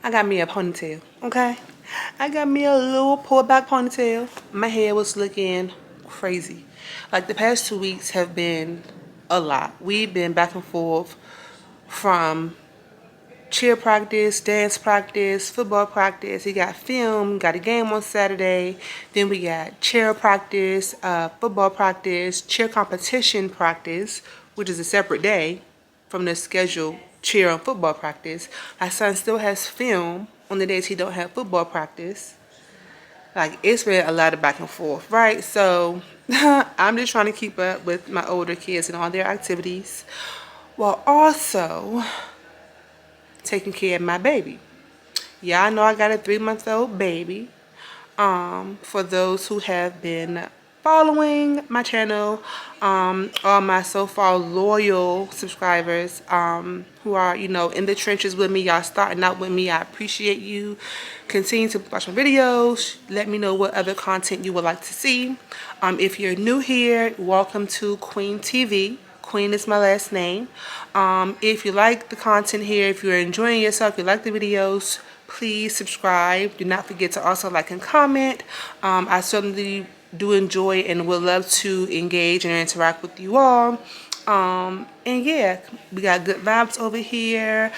I got me a ponytail, okay? I got me a little pulled back ponytail. My hair was looking crazy. Like the past 2 weeks have been a lot. We've been back and forth from cheer practice, dance practice, football practice. We got film, got a game on Saturday. Then we got cheer practice, football practice, cheer competition practice, which is a separate day from the scheduled cheer and football practice. My son still has film on the days he don't have football practice. Like, it's been a lot of back and forth, right? So I'm just trying to keep up with my older kids and all their activities while also taking care of my baby. Y'all know I got a 3-month-old baby. For those who have been following my channel, all my so far loyal subscribers, who are, in the trenches with me, y'all starting out with me, I appreciate you. Continue to watch my videos. Let me know what other content you would like to see. If you're new here, welcome to Queen TV. Queen is my last name. If you like the content here, if you're enjoying yourself, you like the videos, please subscribe. Do not forget to also like and comment. I certainly do enjoy and would love to engage and interact with you all. And yeah, we got good vibes over here.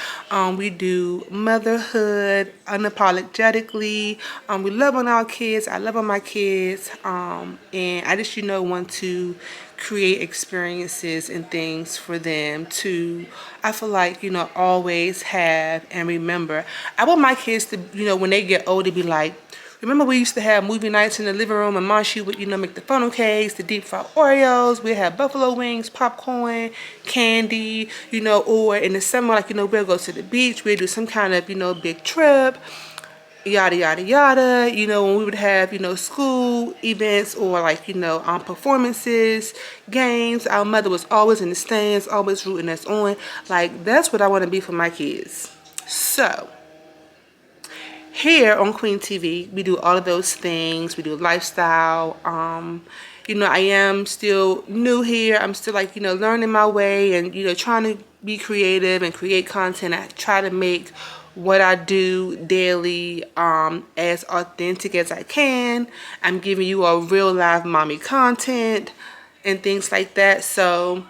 We do motherhood unapologetically. We love on our kids. I love on my kids. And I just, want to create experiences and things for them to, I feel like, always have and remember. I want my kids to, when they get older, be like, remember we used to have movie nights in the living room and Mom, she would, make the funnel cakes, the deep fried Oreos. We'd have buffalo wings, popcorn, candy, or in the summer, like, we'll go to the beach. We'd do some kind of, big trip, yada, yada, yada. When we would have, school events or like, performances, games. Our mother was always in the stands, always rooting us on. Like, that's what I want to be for my kids. So here on Queen TV, we do all of those things. We do lifestyle. I am still new here. I'm still like, learning my way and, trying to be creative and create content. I try to make what I do daily as authentic as I can. I'm giving you a real live mommy content and things like that. So,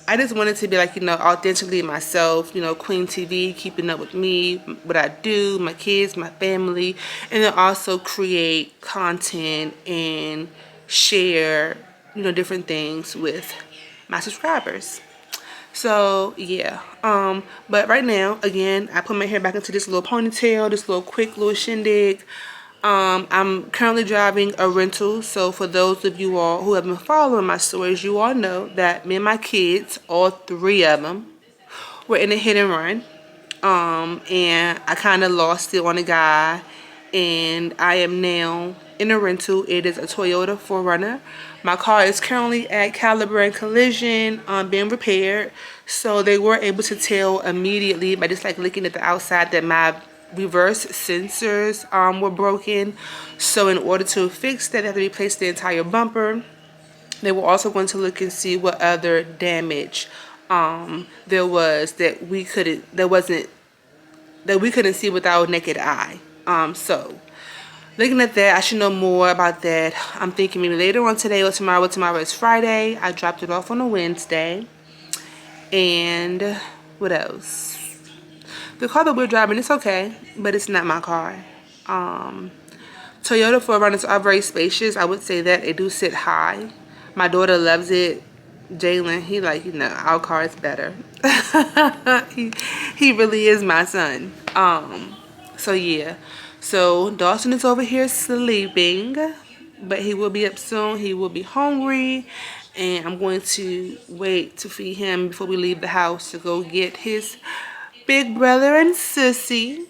I just wanted to be like, authentically myself, Queen TV, keeping up with me, what I do, my kids, my family, and then also create content and share, different things with my subscribers. So, yeah. But right now, again, I put my hair back into this little ponytail, this little quick little shindig. I'm currently driving a rental, so for those of you all who have been following my stories, you all know that me and my kids, all 3 of them, were in a hit and run. And I kind of lost it on a guy, and I am now in a rental. It is a Toyota 4Runner. My car is currently at Caliber and Collision, being repaired, so they were able to tell immediately by just like looking at the outside that my reverse sensors were broken. So in order to fix that, they have to replace the entire bumper. They were also going to look and see what other damage there was that we couldn't see with our naked eye. So looking at that, I should know more about that. I'm thinking maybe later on today or tomorrow. Tomorrow is Friday. I dropped it off on a Wednesday. And what else? The car that we're driving, it's okay, but it's not my car. Toyota 4Runners are very spacious. I would say that they do sit high. My daughter loves it. Jalen, he like, our car is better. he really is my son. So yeah. So Dawson is over here sleeping, but he will be up soon. He will be hungry, and I'm going to wait to feed him before we leave the house to go get his big brother and sissy.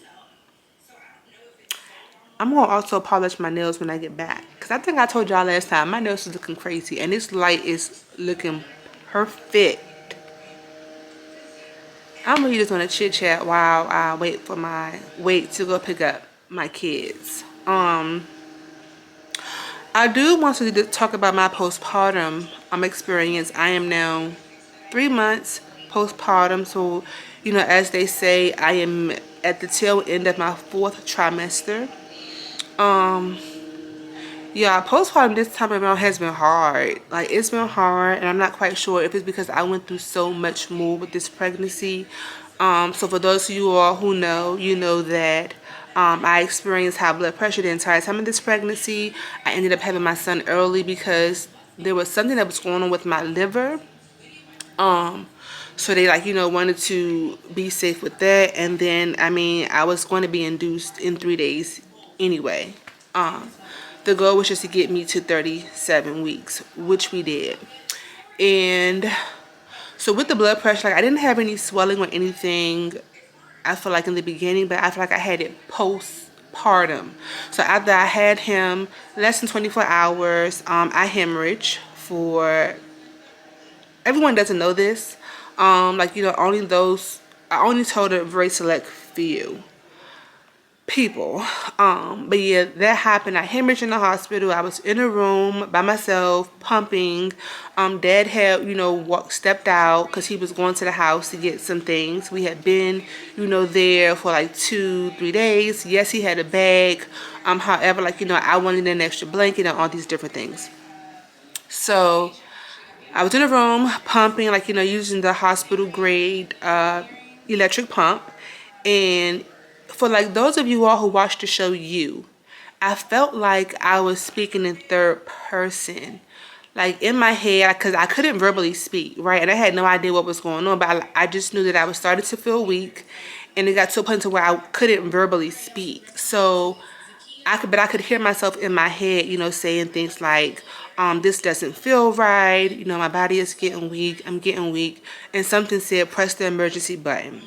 I'm going to also polish my nails when I get back, because I think I told y'all last time my nails is looking crazy, and this light is looking perfect. I'm really just going to chit chat while I wait to go pick up my kids. I do want to talk about my postpartum experience. I am now 3 months postpartum. So, as they say, I am at the tail end of my fourth trimester. Um, yeah, postpartum this time around has been hard. Like, it's been hard, and I'm not quite sure if it's because I went through so much more with this pregnancy. So for those of you all who know, you know that I experienced high blood pressure the entire time of this pregnancy. I ended up having my son early because there was something that was going on with my liver. Um, so they wanted to be safe with that, and then I was going to be induced in 3 days anyway. Um, the goal was just to get me to 37 weeks, which we did. And so with the blood pressure, I didn't have any swelling or anything, I feel like in the beginning, but I feel like I had it postpartum. So after I had him less than 24 hours, I hemorrhaged for, everyone doesn't know this. Only those, I only told a very select few people. But yeah, that happened. I hemorrhaged in the hospital. I was in a room by myself pumping. Dad had stepped out because he was going to the house to get some things. We had been there for like 2-3 days. Yes, he had a bag. However, I wanted an extra blanket and all these different things. So I was in a room pumping, using the hospital grade electric pump. And for those of you all who watched the show I felt like I was speaking in third person. Like in my head, because I couldn't verbally speak, right? And I had no idea what was going on, but I just knew that I was starting to feel weak. And it got to a point to where I couldn't verbally speak. So I could hear myself in my head, saying things like, this doesn't feel right. My body is getting weak. I'm getting weak. And something said, press the emergency button.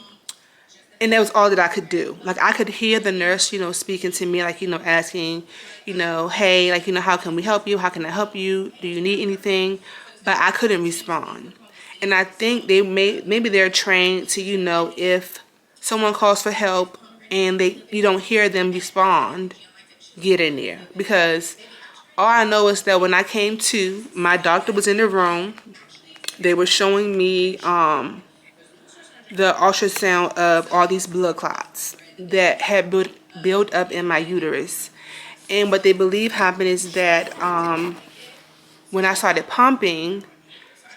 And that was all that I could do. I could hear the nurse, speaking to me, asking, hey, how can we help you? How can I help you? Do you need anything? But I couldn't respond. And I think maybe they're trained to, if someone calls for help and you don't hear them respond, get in there. Because all I know is that when I came to, my doctor was in the room. They were showing me the ultrasound of all these blood clots that had built up in my uterus. And what they believe happened is that when I started pumping,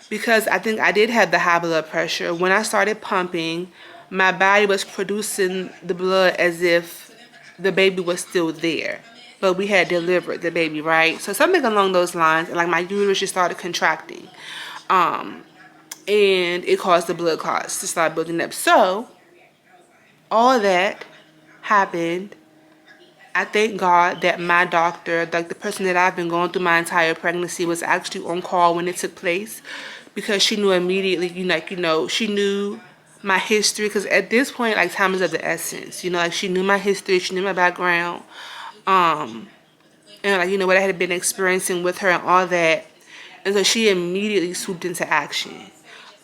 because I think I did have the high blood pressure, when I started pumping, my body was producing the blood as if the baby was still there. But we had delivered the baby, right? So something along those lines, and my uterus just started contracting. And it caused the blood clots to start building up. So all that happened. I thank God that my doctor, the person that I've been going through my entire pregnancy, was actually on call when it took place, because she knew immediately, she knew my history, because at this point, time is of the essence, she knew my history, she knew my background, and what I had been experiencing with her and all that. And so she immediately swooped into action.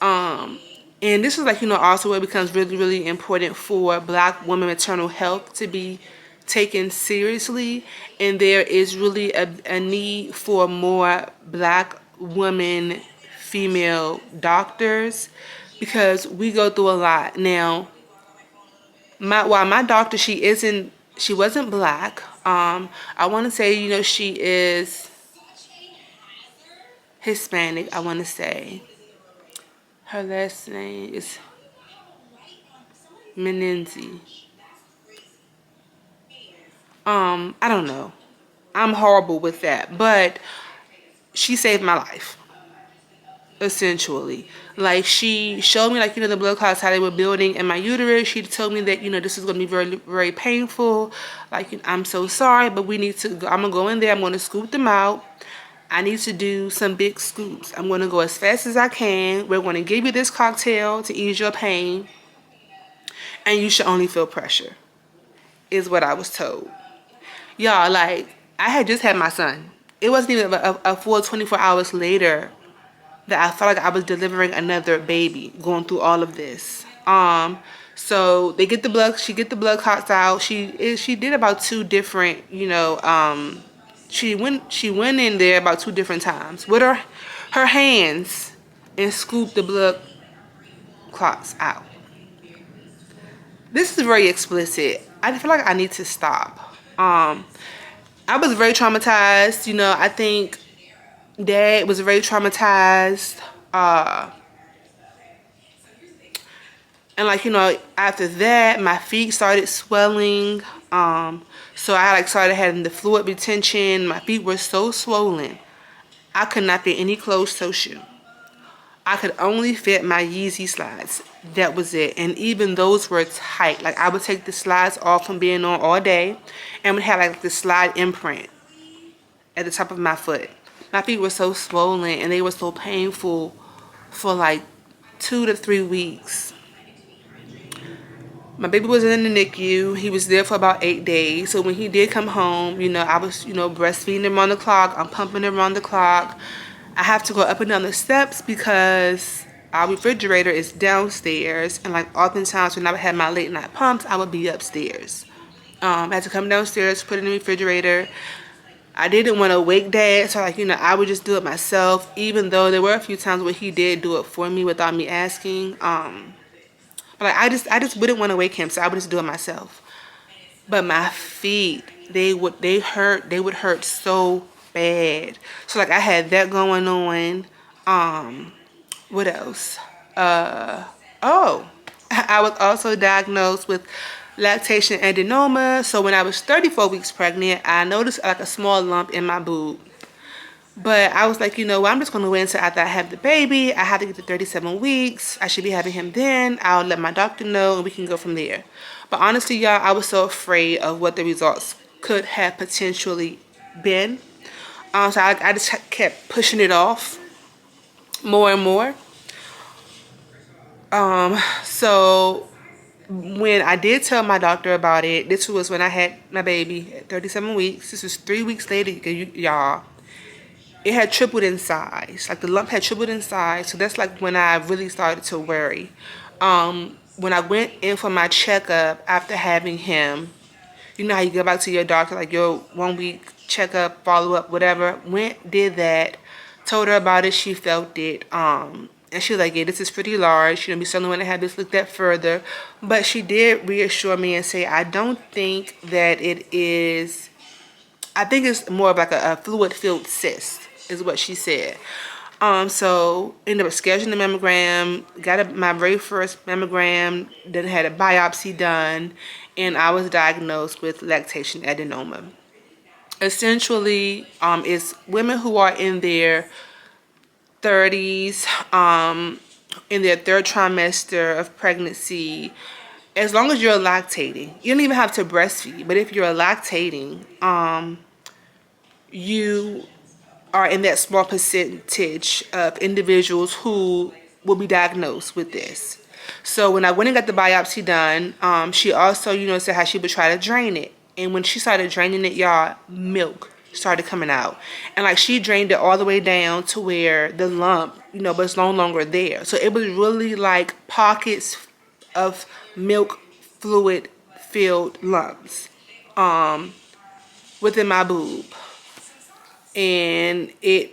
And this is also where it becomes really, really important for Black women maternal health to be taken seriously. And there is really a need for more Black women, female doctors, because we go through a lot. Now, while my doctor, she wasn't Black. I want to say, she is Hispanic, I want to say. Her last name is Menenzi. I don't know. I'm horrible with that. But she saved my life, essentially. She showed me, the blood clots, how they were building in my uterus. She told me that, this is going to be very, very painful. I'm so sorry, but we need to go. I'm going to go in there. I'm going to scoop them out. I need to do some big scoops. I'm going to go as fast as I can. We're going to give you this cocktail to ease your pain. And you should only feel pressure, is what I was told. Y'all, I had just had my son. It wasn't even a full 24 hours later that I felt like I was delivering another baby, going through all of this. So she get the blood clots out. She did about 2 different, she went in there about 2 different times with her hands and scooped the blood clots out. This is very explicit. I feel like I need to stop. I was very traumatized. You know, I think Dad was very traumatized. And like, you know, after that, my feet started swelling. So I like started having the fluid retention. My feet were so swollen. I could not fit any closed-toe shoe. I could only fit my Yeezy slides. That was it. And even those were tight. Like I would take the slides off from being on all day and would have like the slide imprint at the top of my foot. My feet were so swollen and they were so painful for like 2 to 3 weeks. My baby was in the NICU. He was there for about 8 days. So when he did come home, you know, I was, you know, breastfeeding him on the clock. I'm pumping him around the clock. I have to go up and down the steps because our refrigerator is downstairs. And like oftentimes when I would have my late night pumps, I would be upstairs. I had to come downstairs, put it in the refrigerator. I didn't want to wake Dad, so like, you know, I would just do it myself, even though there were a few times where he did do it for me without me asking. But like, I just wouldn't want to wake him, so I would just do it myself. But my feet, they would hurt so bad. So like I had that going on. What else? Oh, I was also diagnosed with lactation adenoma. So when I was 34 weeks pregnant, I noticed like a small lump in my boob. But I was like, you know what, I'm just going to wait until after I have the baby. I have to get to 37 weeks. I should be having him then. I'll let my doctor know and we can go from there. But honestly, y'all, I was so afraid of what the results could have potentially been. So I just kept pushing it off more and more. So when I did tell my doctor about it, this was when I had my baby at 37 weeks. This was 3 weeks later, y'all. It had tripled in size. Like the lump had tripled in size. So that's like when I really started to worry. When I went in for my checkup after having him, you know how you go back to your doctor, like your 1 week checkup, follow up, whatever. Went, did that, told her about it, she felt it. And she was like, yeah, this is pretty large. You know, we certainly want to have this looked at further. But she did reassure me and say, I don't think that it is, I think it's more of like a fluid-filled cyst, is what she said. So ended up scheduling the mammogram, got my very first mammogram, then had a biopsy done, and I was diagnosed with lactation adenoma. Essentially, it's women who are in their 30s, in their third trimester of pregnancy. As long as you're lactating, you don't even have to breastfeed, but if you're lactating, you are in that small percentage of individuals who will be diagnosed with this. So when I went and got the biopsy done, she also, you know, said how she would try to drain it. And when she started draining it, y'all, milk started coming out. And like she drained it all the way down to where the lump, you know, was no longer there. So it was really like pockets of milk fluid filled lumps within my boob. And it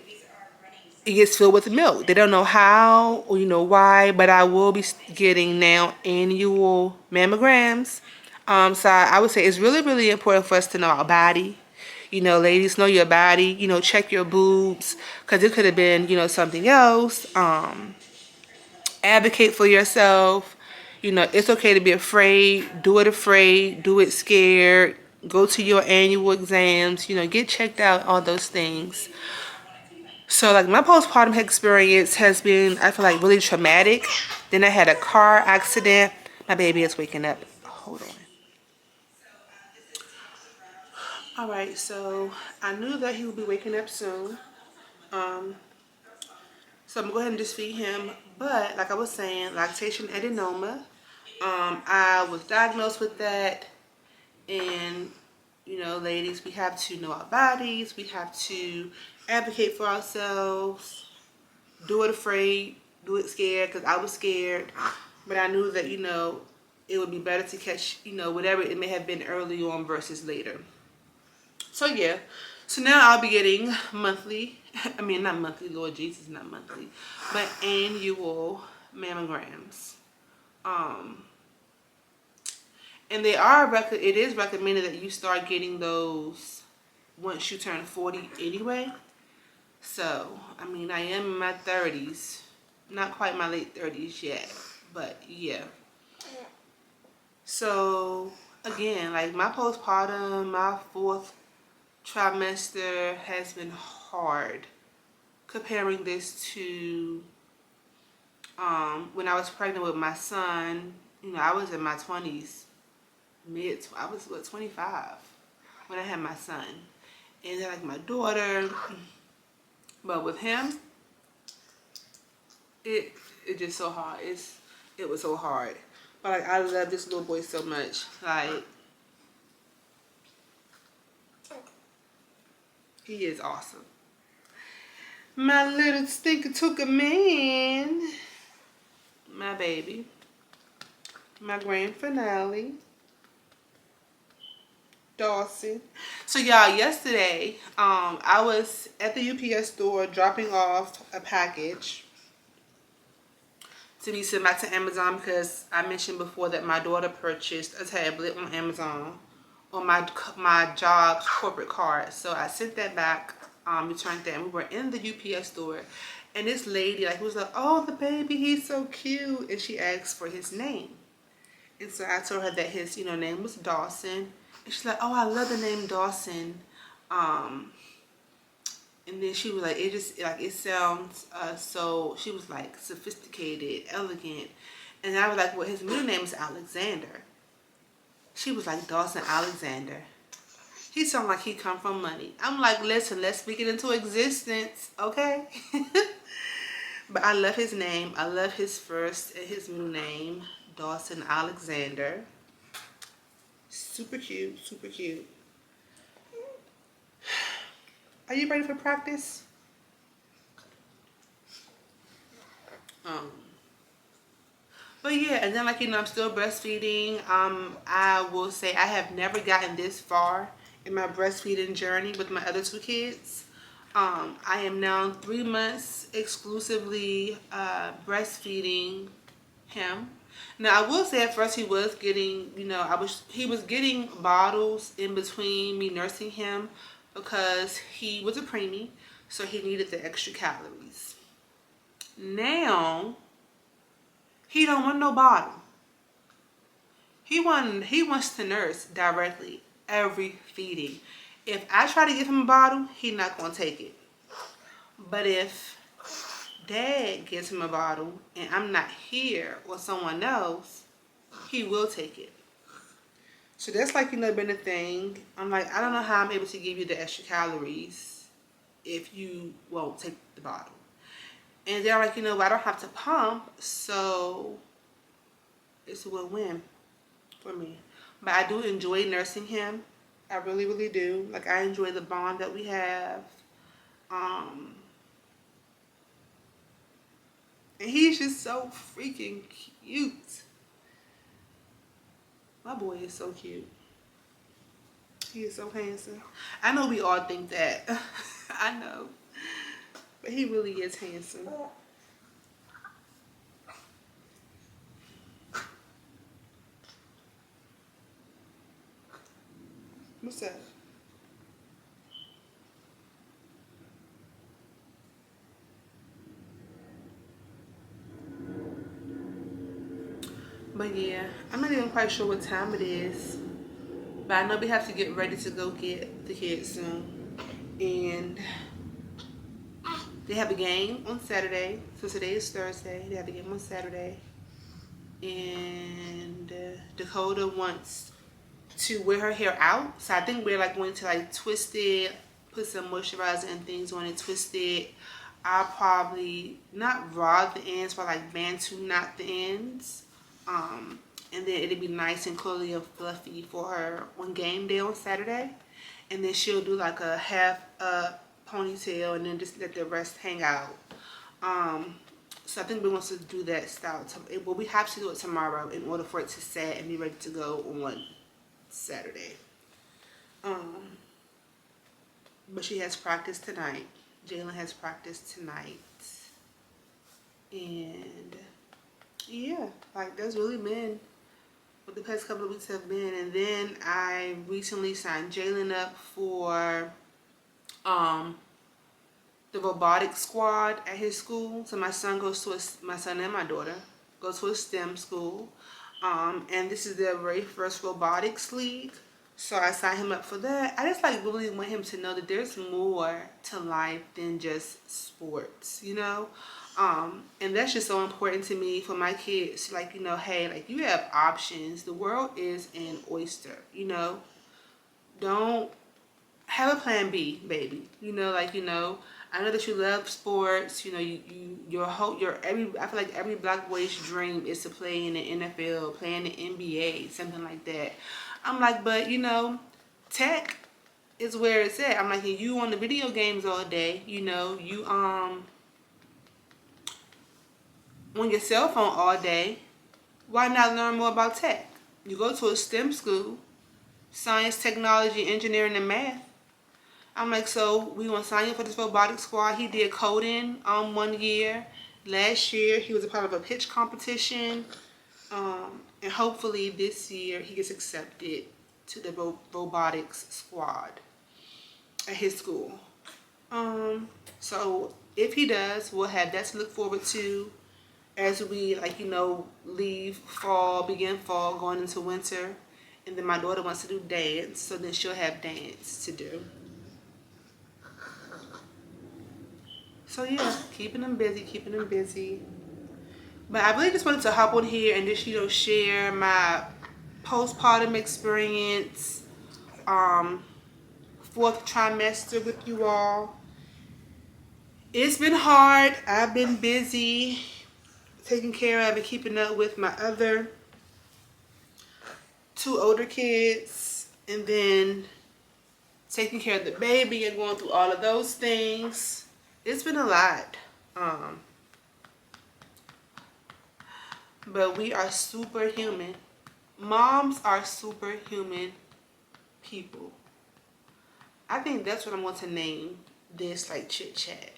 gets filled with milk. They don't know how or you know why, but I will be getting now annual mammograms. So I would say it's really, really important for us to know our body. You know, ladies, know your body. You know, check your boobs because it could have been, you know, something else. Advocate for yourself. You know, it's okay to be afraid. Do it afraid. Do it scared. Go to your annual exams. You know, get checked out. All those things. So like my postpartum experience has been, I feel like, really traumatic. Then I had a car accident. My baby is waking up. Hold on. All right, so I knew that he would be waking up soon. So I'm gonna go ahead and just feed him. But like I was saying, lactation adenoma. I was diagnosed with that. And you know, ladies, we have to know our bodies. We have to advocate for ourselves. Do it afraid, do it scared, because I was scared. But I knew that, you know, it would be better to catch, you know, whatever it may have been early on versus later. So yeah, so now I'll be getting monthly, not monthly, Lord Jesus, not monthly, but annual mammograms. Um, and it is recommended that you start getting those once you turn 40 anyway. So, I mean, I am in my 30s. Not quite my late 30s yet, but yeah. So, again, like my postpartum, my fourth trimester has been hard. Comparing this to when I was pregnant with my son, you know, I was in my 20s, I was what, 25 when I had my son. And then like my daughter, but with him, it just so hard. It was so hard. But like I love this little boy so much. Like he is awesome. My little stinker took a man. My baby. My grand finale. Dawson. So y'all, yesterday, I was at the UPS store dropping off a package to be sent back to Amazon because I mentioned before that my daughter purchased a tablet on Amazon on my job's corporate card. So I sent that back, returned that, and we were in the UPS store, and this lady like was like, "Oh, the baby, he's so cute," and she asked for his name, and so I told her that his name was Dawson, and she's like, "Oh, I love the name Dawson." And then she was like, it just like it sounds so. She was like sophisticated, elegant, and I was like, well, his middle name is Alexander. She was like, Dawson Alexander. He sound like he come from money. I'm like, listen, let's speak it into existence, okay? But I love his name. I love his first and his middle name, Dawson Alexander. Super cute, super cute. Are you ready for practice? But yeah, and then like I'm still breastfeeding. I will say I have never gotten this far in my breastfeeding journey with my other two kids. I am now 3 months exclusively breastfeeding him. Now I will say at first he was getting, he was getting bottles in between me nursing him because he was a preemie, so he needed the extra calories. Now he don't want no bottle. He wants to nurse directly every feeding. If I try to give him a bottle, he's not gonna take it. But if Dad gives him a bottle and I'm not here or someone else, he will take it. So that's like been a thing. I'm like, I don't know how I'm able to give you the extra calories if you won't take the bottle. And they're like, I don't have to pump, so it's a win-win for me. But I do enjoy nursing him. I really, really do. Like, I enjoy the bond that we have. And he's just so freaking cute. My boy is so cute. He is so handsome. I know we all think that. I know. But he really is handsome. What's that? But yeah, I'm not even quite sure what time it is. But I know we have to get ready to go get the kids soon. And they have a game on Saturday. So today is Thursday. They have a game on Saturday. And Dakota wants to wear her hair out. So I think we're like going to like twist it, put some moisturizer and things on it, twist it. I'll probably not raw the ends, but like bantu knot the ends. And then it'll be nice and curly and fluffy for her on game day on Saturday. And then she'll do like a half ponytail and then just let the rest hang out. So I think we want to do that style. Well, we have to do it tomorrow in order for it to set and be ready to go on Saturday. But she has practice tonight. Jalen has practice tonight. And Yeah, like that's really been what the past couple of weeks have been. And then I recently signed Jalen up for um the robotics squad at his school. So my son goes to my son and my daughter go to a STEM school, and this is their very first robotics league. So I signed him up for that. I just like really want him to know that there's more to life than just sports, you know. And that's just so important to me for my kids. Like, you know, hey, like you have options. The world is an oyster, you know. Don't have a plan B, baby. You know, like, you know, I know that you love sports. You know, your hope, your every. I feel like every black boy's dream is to play in the NFL, play in the NBA, something like that. I'm like, but you know, tech is where it's at. I'm like, you on the video games all day. You know, you on your cell phone all day. Why not learn more about tech? You go to a STEM school, science, technology, engineering, and math. I'm like, so we want to sign you for this robotics squad. He did coding 1 year. Last year, he was a part of a pitch competition. And hopefully this year, he gets accepted to the robotics squad at his school. So if he does, we'll have that to look forward to as we, like, you know, leave fall, begin fall, going into winter. And then my daughter wants to do dance, so then she'll have dance to do. So yeah, keeping them busy, keeping them busy. But I really just wanted to hop on here and just, you know, share my postpartum experience, um, fourth trimester with you all. It's been hard. I've been busy taking care of and keeping up with my other two older kids, and then taking care of the baby and going through all of those things. It's been a lot. Um, but we are superhuman. Moms are superhuman people. I think that's what I'm going to name this, like, chit chat.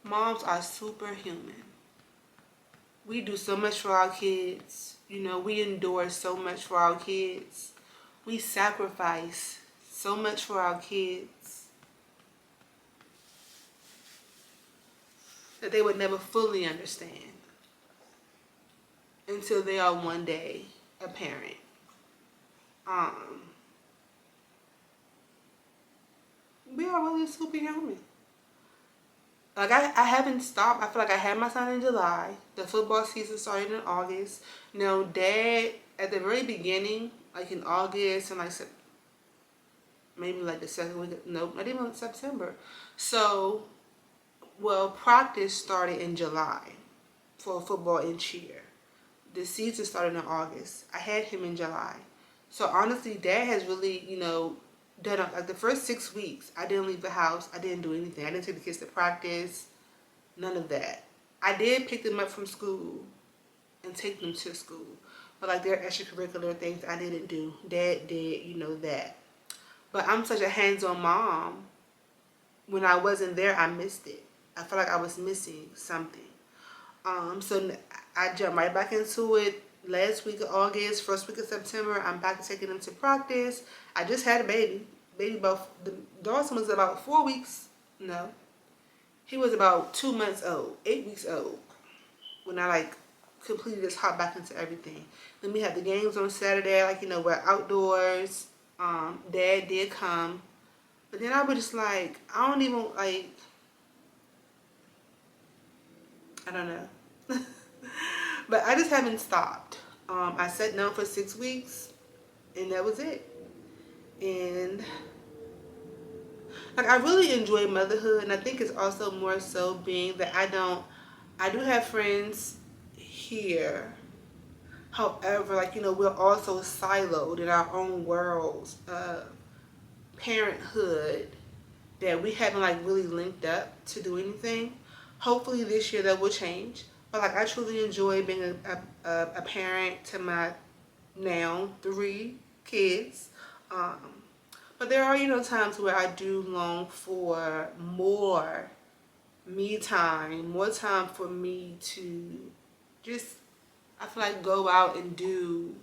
Moms are superhuman. We do so much for our kids. You know, we endure so much for our kids. We sacrifice so much for our kids that they would never fully understand until they are one day a parent. We are really superhuman. Like, I haven't stopped. I feel like I had my son in July. The football season started in August. You know, Dad, at the very beginning, like in August and like maybe like the second week, nope, not even September. So, well, practice started in July for football and cheer. The season started in August. I had him in July. So honestly, Dad has really, you know, done like the first 6 weeks. I didn't leave the house. I didn't do anything. I didn't take the kids to practice. None of that. I did pick them up from school and take them to school, but like their extracurricular things I didn't do. Dad did, you know that. But I'm such a hands-on mom. When I wasn't there, I missed it. I felt like I was missing something. So I jumped right back into it last week of August, first week of September. I'm back taking them to practice. I just had a baby. The Dawson was about 4 weeks. No, he was about 2 months old, 8 weeks old when I like completely just hop back into everything. Then we had the games on Saturday, like, you know, we're outdoors. Dad did come, but then I was just like, I don't even like, I don't know. But I just haven't stopped. I sat down for 6 weeks, and that was it. And like, I really enjoy motherhood, and I think it's also more so being that I do have friends here. However, like, you know, we're also siloed in our own worlds of parenthood that we haven't like really linked up to do anything. Hopefully this year that will change. But like, I truly enjoy being a parent to my now 3 kids. But there are, you know, times where I do long for more me time, more time for me to just, I feel like, go out and do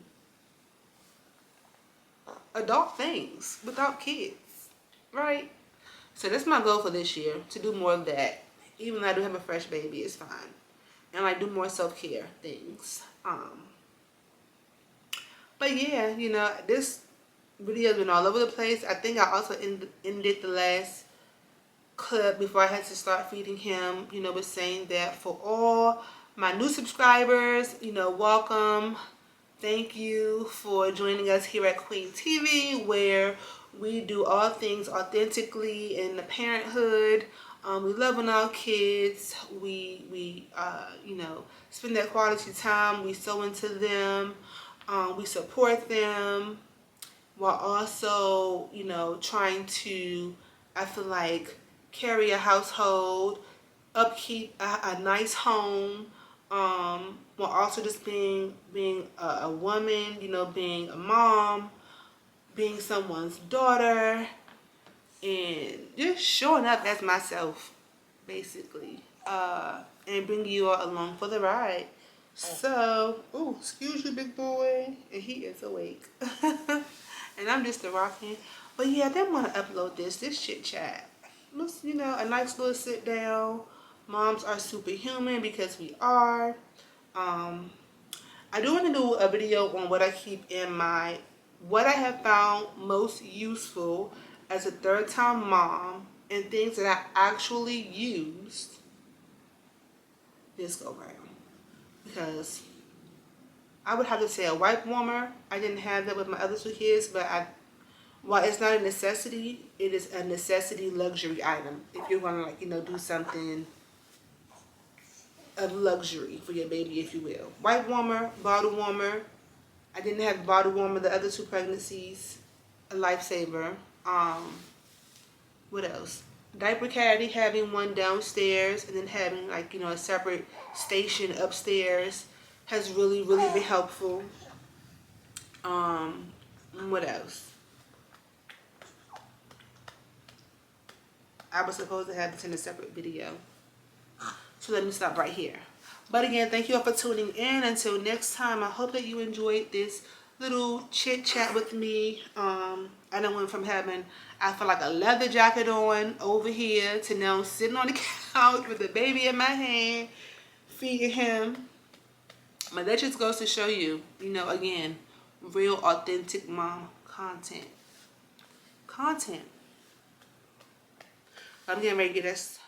adult things without kids, right? So that's my goal for this year, to do more of that. Even though I do have a fresh baby, it's fine. And like do more self-care things. But yeah, you know, this video has been all over the place. I think I also ended the last clip before I had to start feeding him, you know, with saying that for all my new subscribers, you know, welcome. Thank you for joining us here at Queen TV, where we do all things authentically in the parenthood. We love on our kids. We you know, spend that quality time. We sow into them. We support them, while also, you know, trying to, I feel like, carry a household, upkeep a nice home, while also just being a woman, you know, being a mom, being someone's daughter, and just showing up as myself, basically, and bring you all along for the ride. So, oh, excuse you, big boy, and he is awake. And I'm just a rocking. But yeah, I didn't want to upload this chit chat. Just, you know, a nice little sit down. Moms are superhuman, because we are. I do want to do a video on what I keep in my, what I have found most useful as a third-time mom, and things that I actually used this go around. Because I would have to say a wipe warmer. I didn't have that with my other two kids, but while it's not a necessity, it is a necessity luxury item. If you're gonna, like, you know, do something of luxury for your baby, if you will. Wipe warmer, bottle warmer. I didn't have bottle warmer the other two pregnancies. A lifesaver. What else? Diaper caddy, having one downstairs and then having, like, you know, a separate station upstairs has really been helpful. What else? I was supposed to have this in a separate video, so let me stop right here. But again, thank you all for tuning in. Until next time, I hope that you enjoyed this little chit chat with me. I done went from having, I feel like, a leather jacket on over here to now sitting on the couch with the baby in my hand, feeding him. But that just goes to show you, you know, again, real authentic mom content. I'm getting ready to get us